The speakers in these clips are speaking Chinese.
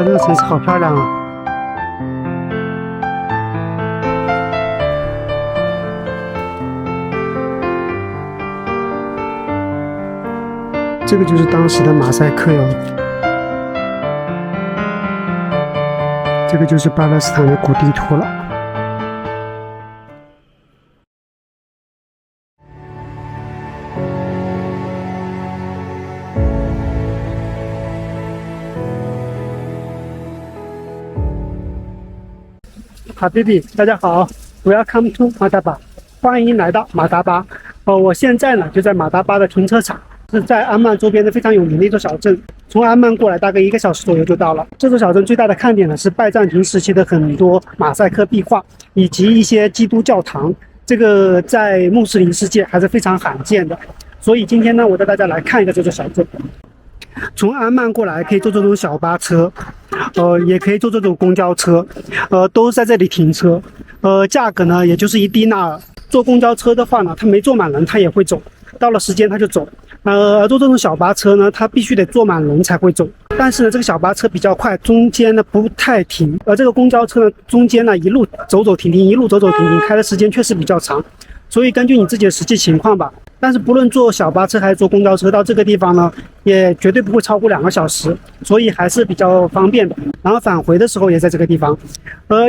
哇，这个城市好漂亮啊！这个就是当时的马赛克哟，这个就是巴勒斯坦的古地图了。好，baby，大家好 ，Welcome to 马达巴，欢迎来到马达巴。我现在呢就在马达巴的停车场。是在安曼周边的非常有名的一座小镇，从安曼过来大概1个小时左右就到了。这座小镇最大的看点呢是拜占庭时期的很多马赛克壁画，以及一些基督教堂，这个在穆斯林世界还是非常罕见的。所以今天呢，我带大家来看一个这座小镇。从安曼过来可以坐这种小巴车，也可以坐这种公交车，都在这里停车。价格呢也就是1迪纳尔。坐公交车的话呢，它没坐满人它也会走，到了时间它就走。坐这种小巴车呢，它必须得坐满人才会走。但是呢，这个小巴车比较快，中间呢不太停。这个公交车呢，中间呢一路走走停停，一路走走停停，开的时间确实比较长。所以根据你自己的实际情况吧。但是不论坐小巴车还是坐公交车到这个地方呢，也绝对不会超过2个小时，所以还是比较方便的。然后返回的时候也在这个地方。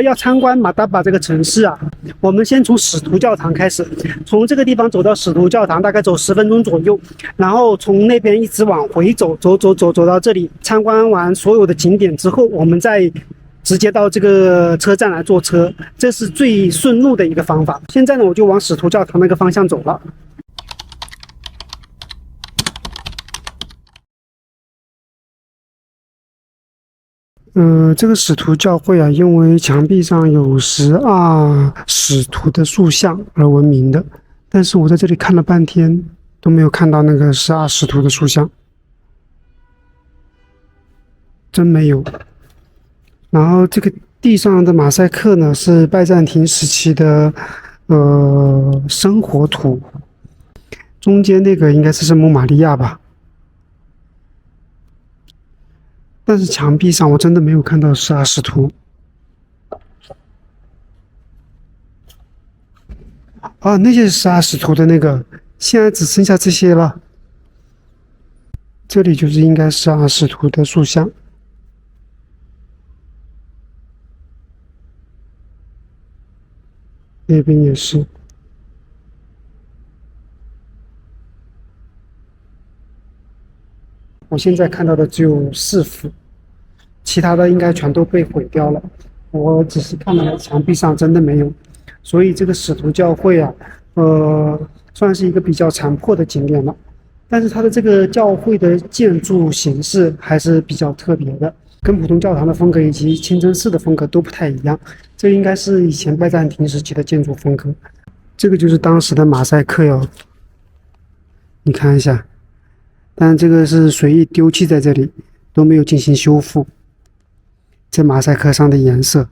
要参观马达巴这个城市啊，我们先从使徒教堂开始，从这个地方走到使徒教堂大概走10分钟左右，然后从那边一直往回走到这里，参观完所有的景点之后，我们再直接到这个车站来坐车，这是最顺路的一个方法。现在呢，我就往使徒教堂那个方向走了。这个使徒教会啊，因为墙壁上有12使徒的塑像而闻名的，但是我在这里看了半天都没有看到那个12使徒的塑像，真没有。然后这个地上的马赛克呢，是拜占庭时期的生活图，中间那个应该是圣母玛利亚吧。但是墙壁上我真的没有看到12使徒。那些是12使徒的那个，现在只剩下这些了。这里就是应该12使徒的塑像。那边也是。我现在看到的只有4幅，其他的应该全都被毁掉了。我只是看了墙壁上真的没有，所以这个使徒教会啊，算是一个比较残破的景点了。但是它的这个教会的建筑形式还是比较特别的，跟普通教堂的风格以及清真寺的风格都不太一样。这应该是以前拜占庭时期的建筑风格。这个就是当时的马赛克哟，你看一下。但这个是随意丢弃在这里，都没有进行修复。这马赛克上的颜色，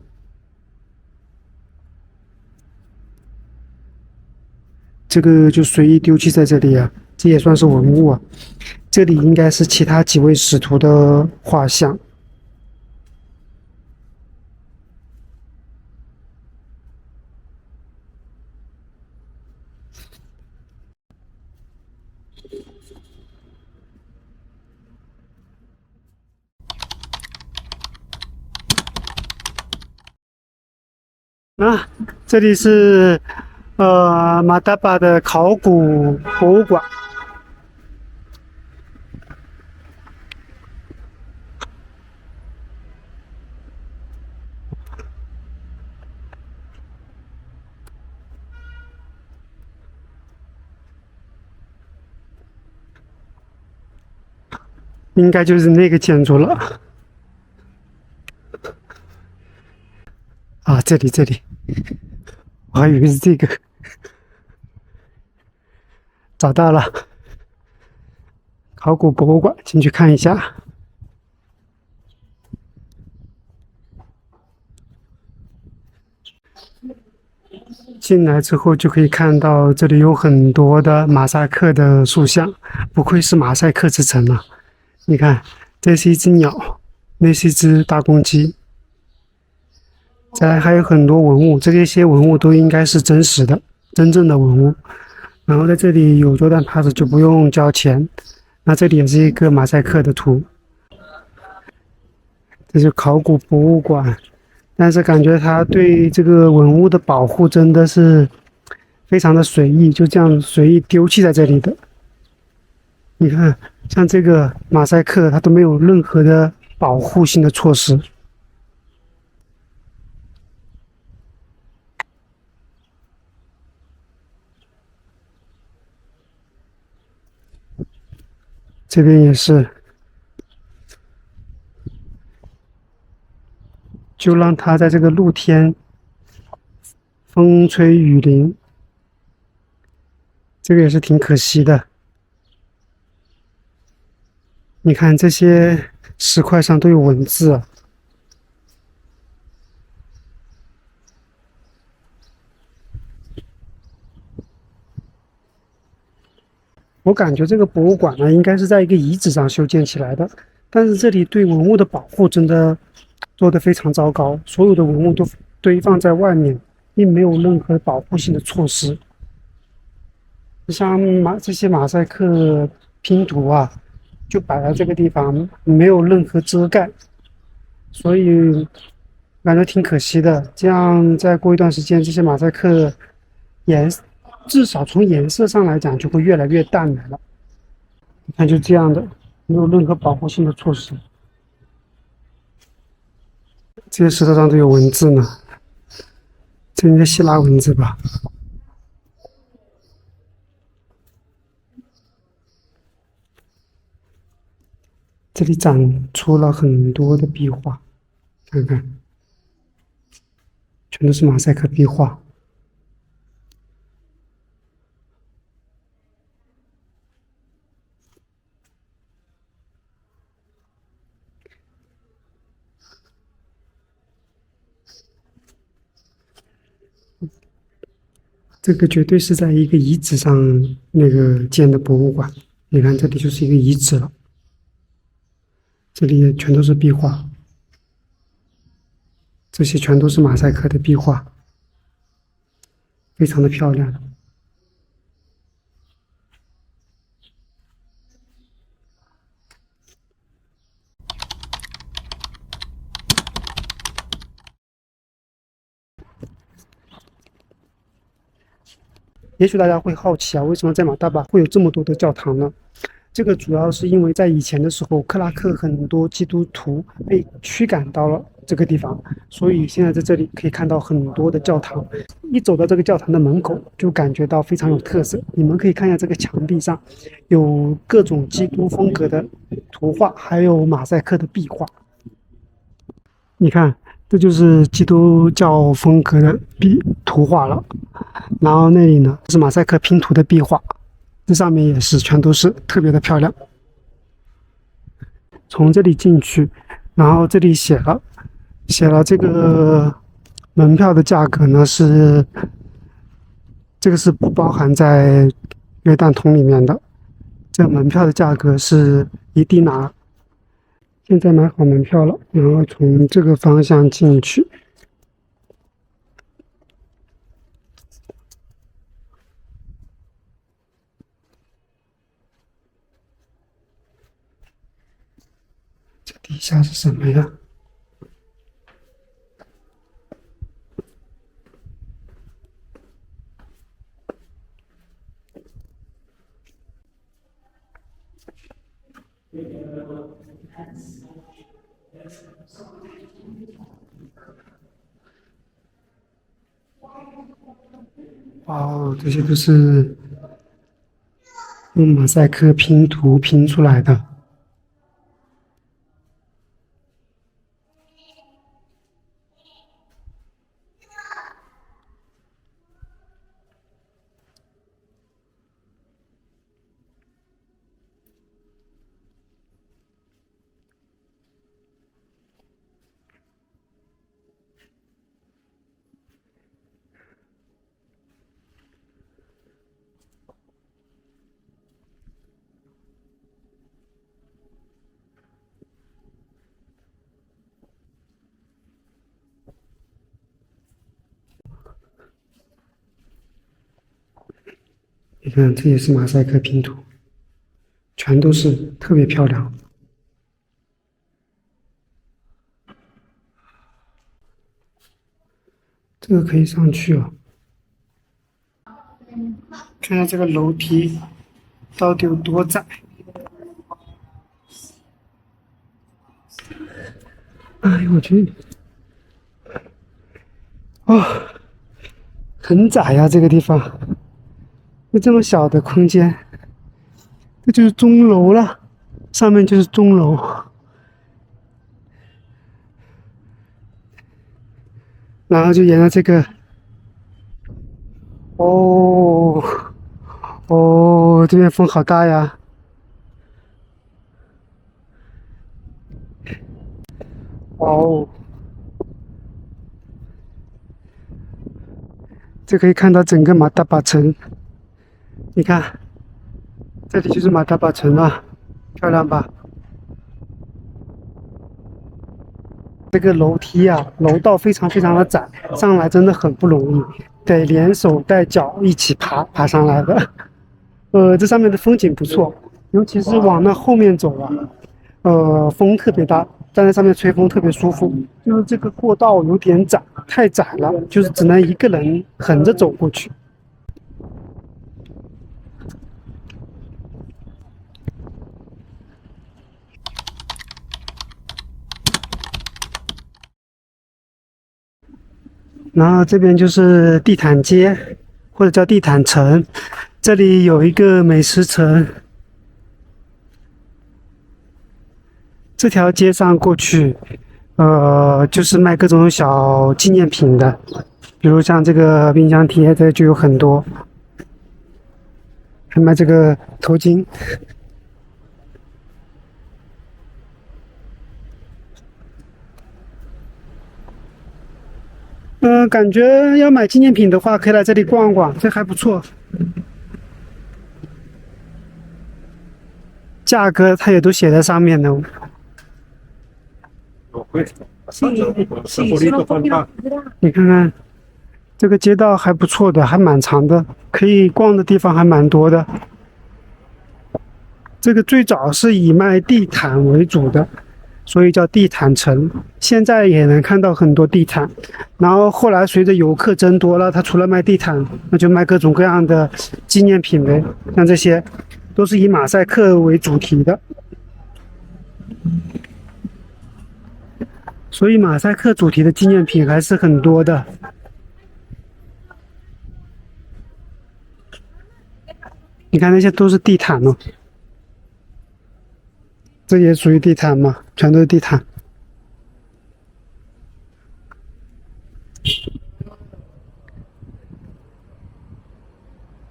这个就随意丢弃在这里啊，这也算是文物啊。这里应该是其他几位使徒的画像。这里是马达巴的考古博物馆。应该就是那个建筑了。这里，我还以为是这个。找到了，考古博物馆，进去看一下。进来之后就可以看到这里有很多的马赛克的塑像，不愧是马赛克之城啊！你看，这是一只鸟，那是一只大公鸡。再来还有很多文物，这些文物都应该是真实的、真正的文物。然后在这里有做段 pass 就不用交钱。那这里也是一个马赛克的图，这是考古博物馆。但是感觉他对这个文物的保护真的是非常的随意，就这样随意丢弃在这里的。你看，像这个马赛克，它都没有任何的保护性的措施。这边也是，就让它在这个露天风吹雨淋，这个也是挺可惜的。你看这些石块上都有文字啊。我感觉这个博物馆呢，应该是在一个遗址上修建起来的，但是这里对文物的保护真的做得非常糟糕，所有的文物都堆放在外面，并没有任何保护性的措施。像这些马赛克拼图啊，就摆在这个地方，没有任何遮盖，所以感觉挺可惜的。这样再过一段时间，这些马赛克颜至少从颜色上来讲就会越来越淡来了。你看，就这样的，没有任何保护性的措施。这些石头上都有文字呢，这应该希腊文字吧？这里展出了很多的壁画，看看，全都是马赛克壁画。这个绝对是在一个遗址上那个建的博物馆。你看，这里就是一个遗址了，这里也全都是壁画，这些全都是马赛克的壁画，非常的漂亮。也许大家会好奇啊，为什么在马大巴会有这么多的教堂呢？这个主要是因为在以前的时候，克拉克很多基督徒被驱赶到了这个地方，所以现在在这里可以看到很多的教堂。一走到这个教堂的门口，就感觉到非常有特色。你们可以看一下这个墙壁上有各种基督风格的图画，还有马赛克的壁画。你看，这就是基督教风格的图画了。然后那里呢是马赛克拼图的壁画，这上面也是全都是特别的漂亮。从这里进去，然后这里写了这个门票的价格呢是这个是不包含在约旦通里面的，这个门票的价格是1迪拿。现在买好门票了，然后从这个方向进去。这底下是什么呀？哦，这些都是用马赛克拼图拼出来的。你看，这也是马赛克拼图，全都是特别漂亮。这个可以上去哦。看下这个楼梯到底有多窄。哎呦我去！哦，很窄呀，这个地方。就这么小的空间，这就是钟楼了，上面就是钟楼。然后就沿着这个，哦，哦，这边风好大呀！哦，这可以看到整个马达巴城。你看，这里就是马达巴城了，漂亮吧？这个楼梯啊，楼道非常非常的窄，上来真的很不容易，得连手带脚一起爬上来的。这上面的风景不错，尤其是往那后面走啊，风特别大，站在上面吹风特别舒服。就是这个过道有点窄，太窄了，就是只能一个人横着走过去。然后这边就是地毯街，或者叫地毯城，这里有一个美食城。这条街上过去，就是卖各种小纪念品的，比如像这个冰箱贴，这就有很多，还卖这个头巾。感觉要买纪念品的话，可以来这里逛逛，这还不错。价格它也都写在上面的。你看看，这个街道还不错的，还蛮长的，可以逛的地方还蛮多的。这个最早是以卖地毯为主的，所以叫地毯城。现在也能看到很多地毯，然后后来随着游客增多了，它除了卖地毯，那就卖各种各样的纪念品呗，像这些都是以马赛克为主题的。所以马赛克主题的纪念品还是很多的。你看那些都是地毯哦，这也属于地毯嘛，全都是地毯。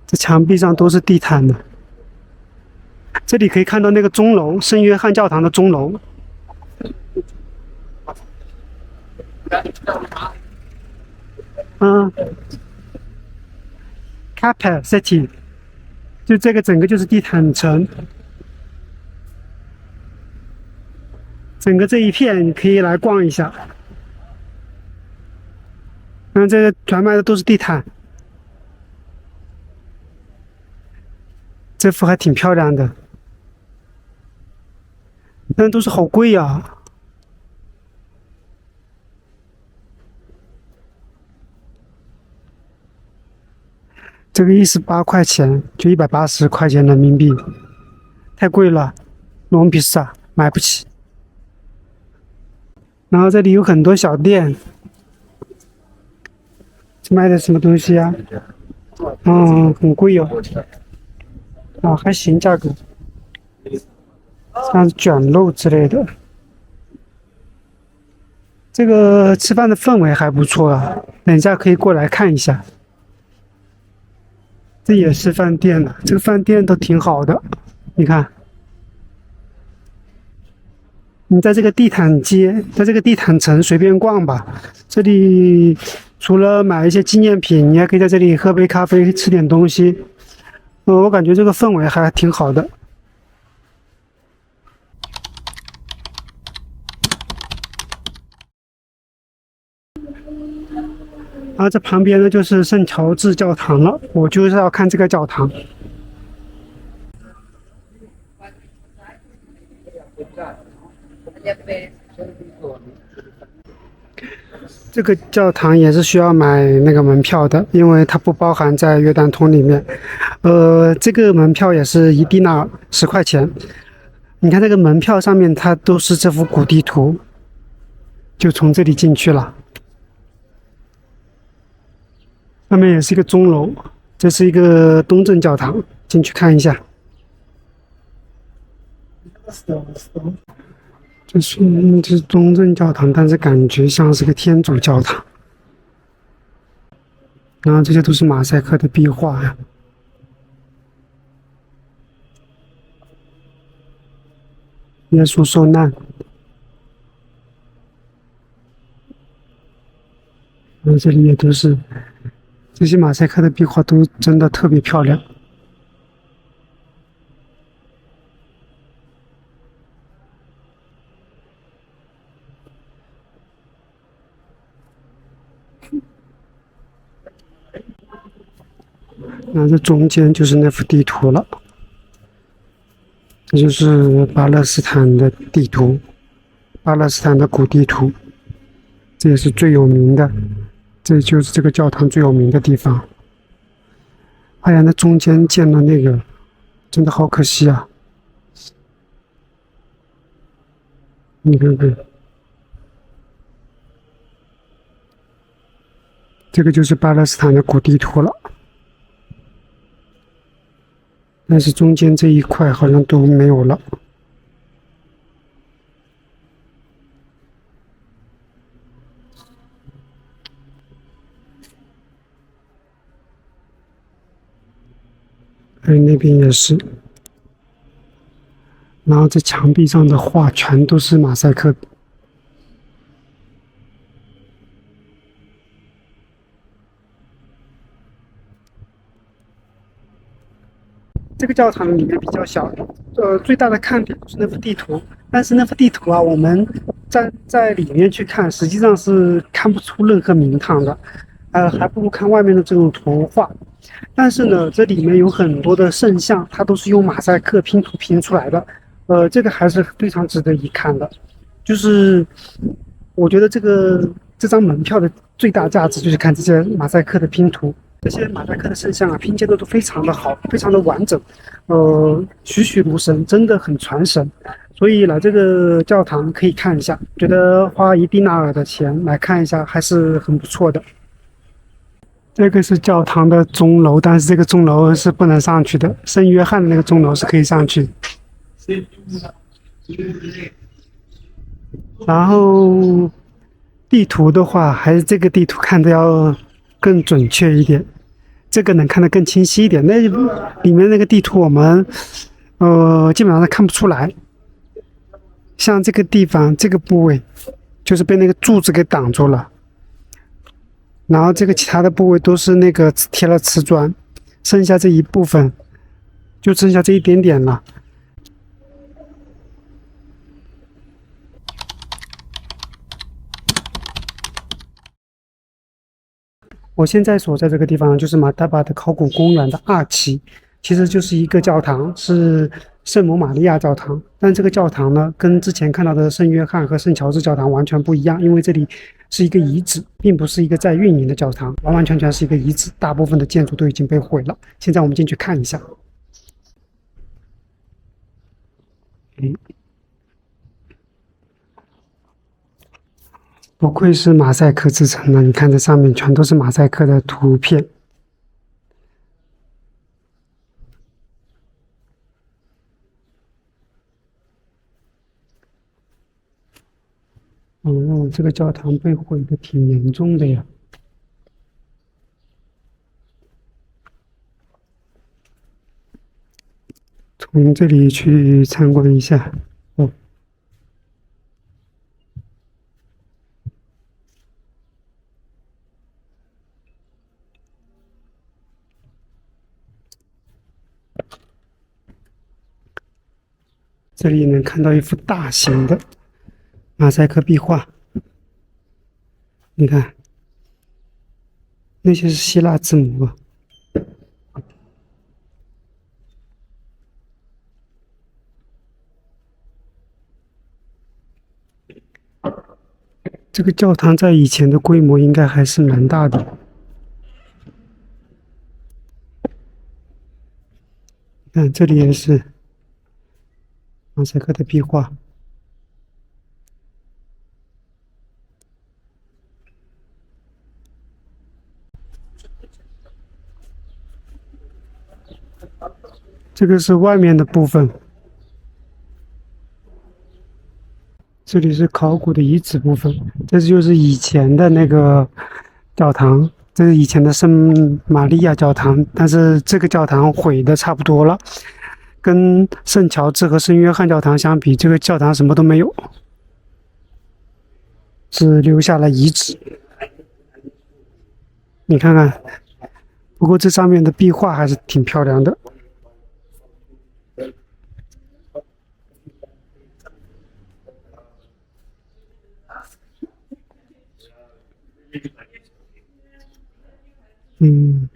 这墙壁上都是地毯的。这里可以看到那个钟楼，圣约翰教堂的钟楼。Capel City， 就这个整个就是地毯城，整个这一片你可以来逛一下。这个全卖的都是地毯，这幅还挺漂亮的，但都是好贵呀。这个18块钱，就180块钱人民币，太贵了，罗比萨买不起。然后这里有很多小店，这卖的什么东西啊？很贵哦。还行价格，像是卷肉之类的。这个吃饭的氛围还不错啊，等一下可以过来看一下。这也是饭店的，这个饭店都挺好的，你看。你在这个地毯街，在这个地毯城随便逛吧。这里除了买一些纪念品，你还可以在这里喝杯咖啡，吃点东西。我感觉这个氛围还挺好的。然后这旁边呢就是圣乔治教堂了，我就是要看这个教堂。这个教堂也是需要买那个门票的，因为它不包含在约旦通里面。这个门票也是1迪纳尔10块钱。你看这个门票上面，它都是这幅古地图，就从这里进去了。上面也是一个钟楼，这是一个东正教堂，进去看一下。这是东正教堂，但是感觉像是个天主教堂。然后这些都是马赛克的壁画呀。耶稣受难。然后这里也都是这些马赛克的壁画，都真的特别漂亮。那这中间就是那幅地图了，这就是巴勒斯坦的地图，巴勒斯坦的古地图，这也是最有名的，这就是这个教堂最有名的地方。哎呀，那中间建了那个，真的好可惜啊！你看看，这个就是巴勒斯坦的古地图了。但是中间这一块好像都没有了。还有那边也是，然后这墙壁上的画全都是马赛克。这个教堂里面比较小，最大的看点就是那幅地图。但是那幅地图啊，我们在里面去看，实际上是看不出任何名堂的，还不如看外面的这种图画。但是呢，这里面有很多的圣像，它都是用马赛克拼图拼出来的，这个还是非常值得一看的。就是我觉得这张门票的最大价值就是看这些马赛克的拼图。这些马赛克的圣像啊，拼接的都非常的好，非常的完整，栩栩如生，真的很传神。所以来这个教堂可以看一下，觉得花1迪纳尔的钱来看一下还是很不错的。这个是教堂的钟楼，但是这个钟楼是不能上去的。圣约翰的那个钟楼是可以上去。然后地图的话，还是这个地图看的要更准确一点，这个能看得更清晰一点。那里面那个地图我们基本上是看不出来。像这个地方这个部位，就是被那个柱子给挡住了。然后这个其他的部位都是那个贴了瓷砖，剩下这一部分就剩下这一点点了。我现在所在这个地方就是马达巴的考古公园的2期，其实就是一个教堂，是圣母玛利亚教堂。但这个教堂呢，跟之前看到的圣约翰和圣乔治教堂完全不一样，因为这里是一个遗址，并不是一个在运营的教堂，完完全全是一个遗址，大部分的建筑都已经被毁了。现在我们进去看一下。不愧是马赛克制成的，你看这上面全都是马赛克的图片。哦，这个教堂被毁的挺严重的呀。从这里去参观一下。哦，这里能看到一幅大型的马赛克壁画，你看，那些是希腊字母吧？这个教堂在以前的规模应该还是蛮大的。看这里也是马赛克的壁画。这个是外面的部分，这里是考古的遗址部分，这就是以前的那个教堂，这是以前的圣玛利亚教堂，但是这个教堂毁的差不多了，跟圣乔治和圣约翰教堂相比，这个教堂什么都没有，只留下了遗址。你看看，不过这上面的壁画还是挺漂亮的。嗯，